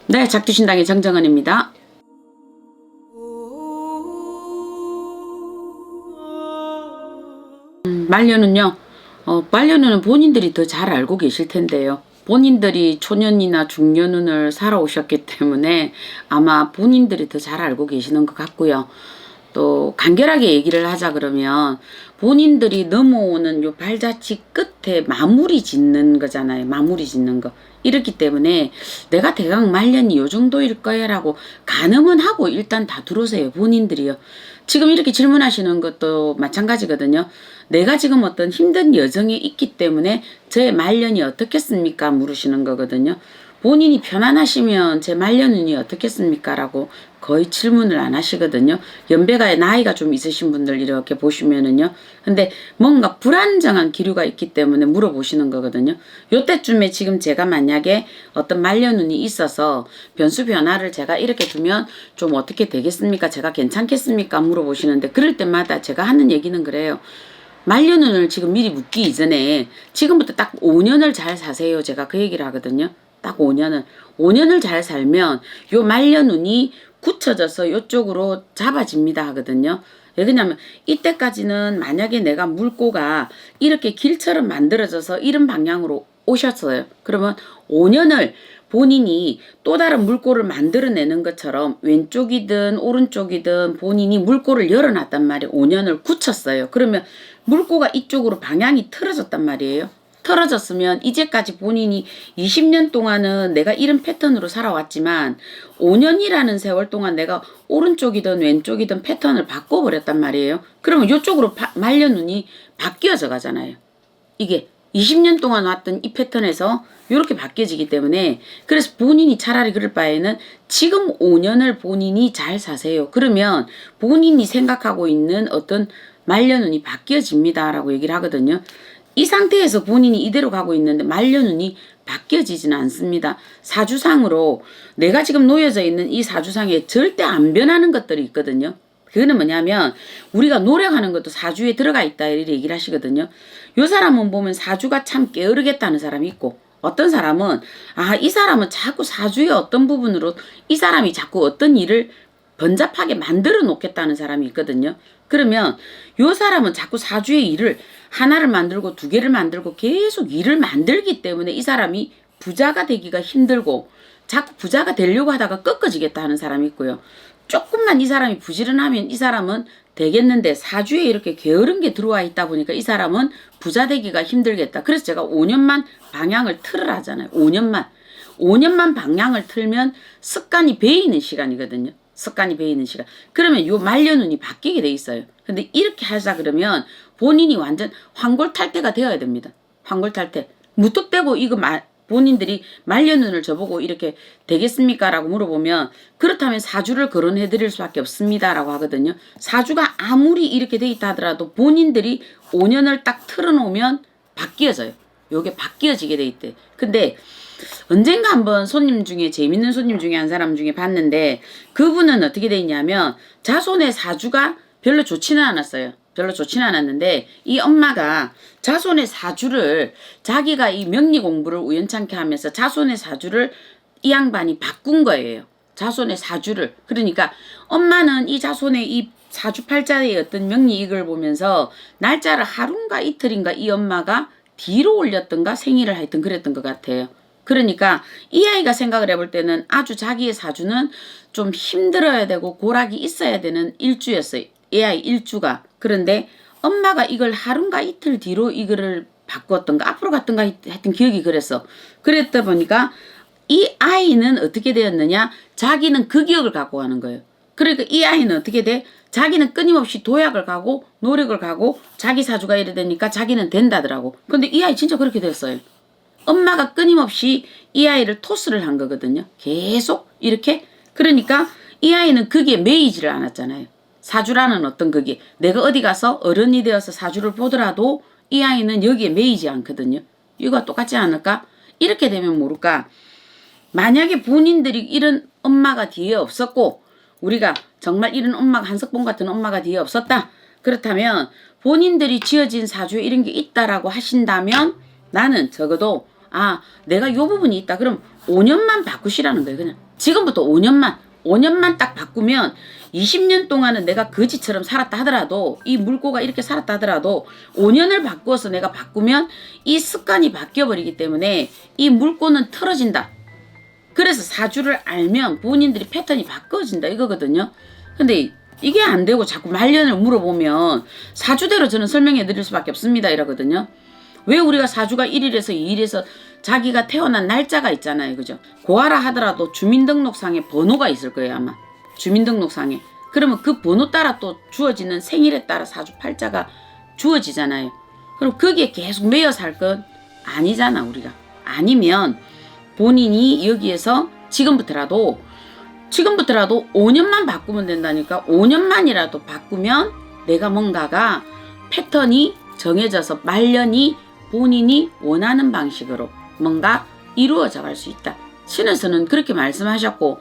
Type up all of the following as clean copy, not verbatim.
네, 작두신당의 정정은입니다. 말년은요. 말년은 본인들이 더 잘 알고 계실 텐데요. 본인들이 초년이나 중년운을 살아오셨기 때문에 아마 본인들이 더 잘 알고 계시는 것 같고요. 또 간결하게 얘기를 하자 그러면 본인들이 넘어오는 요 발자취 끝에 마무리 짓는 거잖아요. 마무리 짓는 거. 이렇기 때문에 내가 대강 말년이 요 정도일 거야 라고 가늠은 하고 일단 다 들어오세요. 본인들이요. 지금 이렇게 질문하시는 것도 마찬가지거든요. 내가 지금 어떤 힘든 여정이 있기 때문에 제 말년이 어떻겠습니까? 물으시는 거거든요. 본인이 편안하시면 제 말년운이 어떻겠습니까? 라고 거의 질문을 안 하시거든요. 연배가 나이가 좀 있으신 분들 이렇게 보시면은요. 근데 뭔가 불안정한 기류가 있기 때문에 물어보시는 거거든요. 요때쯤에 지금 제가 만약에 어떤 말년운이 있어서 변수 변화를 제가 이렇게 두면 좀 어떻게 되겠습니까? 제가 괜찮겠습니까? 물어보시는데 그럴 때마다 제가 하는 얘기는 그래요. 말년운을 지금 미리 묻기 이전에 지금부터 딱 5년을 잘 사세요. 제가 그 얘기를 하거든요. 딱 5년을 잘 살면 요 말년운이 굳혀져서 요쪽으로 잡아집니다 하거든요. 왜냐면 이때까지는 만약에 내가 물꼬가 이렇게 길처럼 만들어져서 이런 방향으로 오셨어요. 그러면 5년을 본인이 또 다른 물꼬를 만들어내는 것처럼 왼쪽이든 오른쪽이든 본인이 물꼬를 열어놨단 말이에요. 5년을 굳혔어요. 그러면 물꼬가 이쪽으로 방향이 틀어졌단 말이에요. 틀어졌으면 이제까지 본인이 20년 동안은 내가 이런 패턴으로 살아왔지만 5년이라는 세월 동안 내가 오른쪽이든 왼쪽이든 패턴을 바꿔버렸단 말이에요. 그러면 이쪽으로 말년운이 바뀌어져 가잖아요. 이게 20년 동안 왔던 이 패턴에서 이렇게 바뀌어지기 때문에 그래서 본인이 차라리 그럴 바에는 지금 5년을 본인이 잘 사세요. 그러면 본인이 생각하고 있는 어떤 말년운이 바뀌어집니다라고 얘기를 하거든요. 이 상태에서 본인이 이대로 가고 있는데 말년운이 바뀌어지지는 않습니다. 사주상으로 내가 지금 놓여져 있는 이 사주상에 절대 안 변하는 것들이 있거든요. 그거는 뭐냐면 우리가 노력하는 것도 사주에 들어가 있다 이렇게 얘기를 하시거든요. 요 사람은 보면 사주가 참 게으르겠다는 사람이 있고 어떤 사람은 이 사람은 자꾸 사주의 어떤 부분으로 이 사람이 자꾸 어떤 일을 번잡하게 만들어 놓겠다는 사람이 있거든요. 그러면 요 사람은 자꾸 사주의 일을 하나를 만들고 두 개를 만들고 계속 일을 만들기 때문에 이 사람이 부자가 되기가 힘들고 자꾸 부자가 되려고 하다가 꺾어지겠다 하는 사람이 있고요. 조금만 이 사람이 부지런하면 이 사람은 되겠는데 사주에 이렇게 게으른 게 들어와 있다 보니까 이 사람은 부자 되기가 힘들겠다. 그래서 제가 5년만 방향을 틀으라 하잖아요. 5년만 방향을 틀면 습관이 배이는 시간이거든요. 습관이 배이는 시간. 그러면 요 말년운이 바뀌게 돼 있어요. 근데 이렇게 하자 그러면 본인이 완전 황골탈태가 되어야 됩니다. 황골탈태. 무턱대고 이거 본인들이 말년운을 저보고 이렇게 되겠습니까? 라고 물어보면 그렇다면 사주를 거론해 드릴 수밖에 없습니다. 라고 하거든요. 사주가 아무리 이렇게 돼 있다 하더라도 본인들이 5년을 딱 틀어놓으면 바뀌어져요. 요게 바뀌어지게 돼 있대. 근데 언젠가 한번 손님 중에 재밌는 손님 중에 한 사람 중에 봤는데 그분은 어떻게 돼 있냐면 자손의 사주가 별로 좋지는 않았어요. 별로 좋지는 않았는데 이 엄마가 자손의 사주를 자기가 이 명리 공부를 우연찮게 하면서 자손의 사주를 이 양반이 바꾼 거예요. 자손의 사주를. 그러니까 엄마는 이 자손의 이 사주팔자의 어떤 명리익을 보면서 날짜를 하루인가 이틀인가 이 엄마가 뒤로 올렸던가 생일을 하여튼 그랬던 것 같아요. 그러니까 이 아이가 생각을 해볼 때는 아주 자기의 사주는 좀 힘들어야 되고 고락이 있어야 되는 일주였어요. 이 아이 일주가. 그런데 엄마가 이걸 하루인가 이틀 뒤로 이거를 바꿨던가 앞으로 갔던가 하여튼 기억이 그랬어. 그랬다 보니까 이 아이는 어떻게 되었느냐? 자기는 그 기억을 갖고 가는 거예요. 그러니까 이 아이는 어떻게 돼? 자기는 끊임없이 도약을 가고 노력을 가고 자기 사주가 이래 되니까 자기는 된다더라고. 근데 이 아이 진짜 그렇게 됐어요. 엄마가 끊임없이 이 아이를 토스를 한 거거든요. 계속 이렇게. 그러니까 이 아이는 거기에 매이지를 않았잖아요. 사주라는 어떤 그게 내가 어디 가서 어른이 되어서 사주를 보더라도 이 아이는 여기에 매이지 않거든요. 이거 똑같지 않을까? 이렇게 되면 모를까? 만약에 본인들이 이런 엄마가 뒤에 없었고 우리가 정말 이런 엄마가 한석봉 같은 엄마가 뒤에 없었다. 그렇다면 본인들이 지어진 사주에 이런 게 있다라고 하신다면 나는 적어도 내가 요 부분이 있다. 그럼 5년만 바꾸시라는 거예요. 그냥 지금부터 5년만 딱 바꾸면 20년 동안은 내가 거지처럼 살았다 하더라도 이 물고가 이렇게 살았다 하더라도 5년을 바꾸어서 내가 바꾸면 이 습관이 바뀌어버리기 때문에 이 물고는 틀어진다. 그래서 사주를 알면 본인들이 패턴이 바꿔진다 이거거든요. 근데 이게 안 되고 자꾸 말년을 물어보면 사주대로 저는 설명해 드릴 수밖에 없습니다 이러거든요. 왜 우리가 사주가 1일에서 2일에서 자기가 태어난 날짜가 있잖아요. 그죠? 고아라 하더라도 주민등록상에 번호가 있을 거예요 아마. 주민등록상에. 그러면 그 번호 따라 또 주어지는 생일에 따라 사주 팔자가 주어지잖아요. 그럼 거기에 계속 매여 살 건 아니잖아 우리가. 아니면 본인이 여기에서 지금부터라도 5년만 바꾸면 된다니까. 5년만이라도 바꾸면 내가 뭔가가 패턴이 정해져서 말년이 본인이 원하는 방식으로 뭔가 이루어져 갈 수 있다. 신에서는 그렇게 말씀하셨고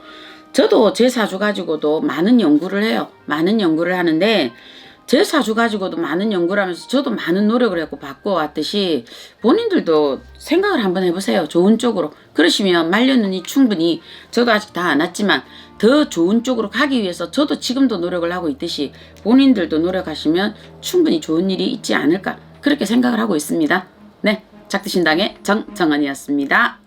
저도 제 사주 가지고도 많은 연구를 해요. 많은 연구를 하는데 제 사주 가지고도 많은 연구를 하면서 저도 많은 노력을 했고 바꿔왔듯이 본인들도 생각을 한번 해보세요. 좋은 쪽으로. 그러시면 말년운이 충분히 저도 아직 다 안 왔지만 더 좋은 쪽으로 가기 위해서 저도 지금도 노력을 하고 있듯이 본인들도 노력하시면 충분히 좋은 일이 있지 않을까 그렇게 생각을 하고 있습니다. 네, 작두신당의 정정은이었습니다.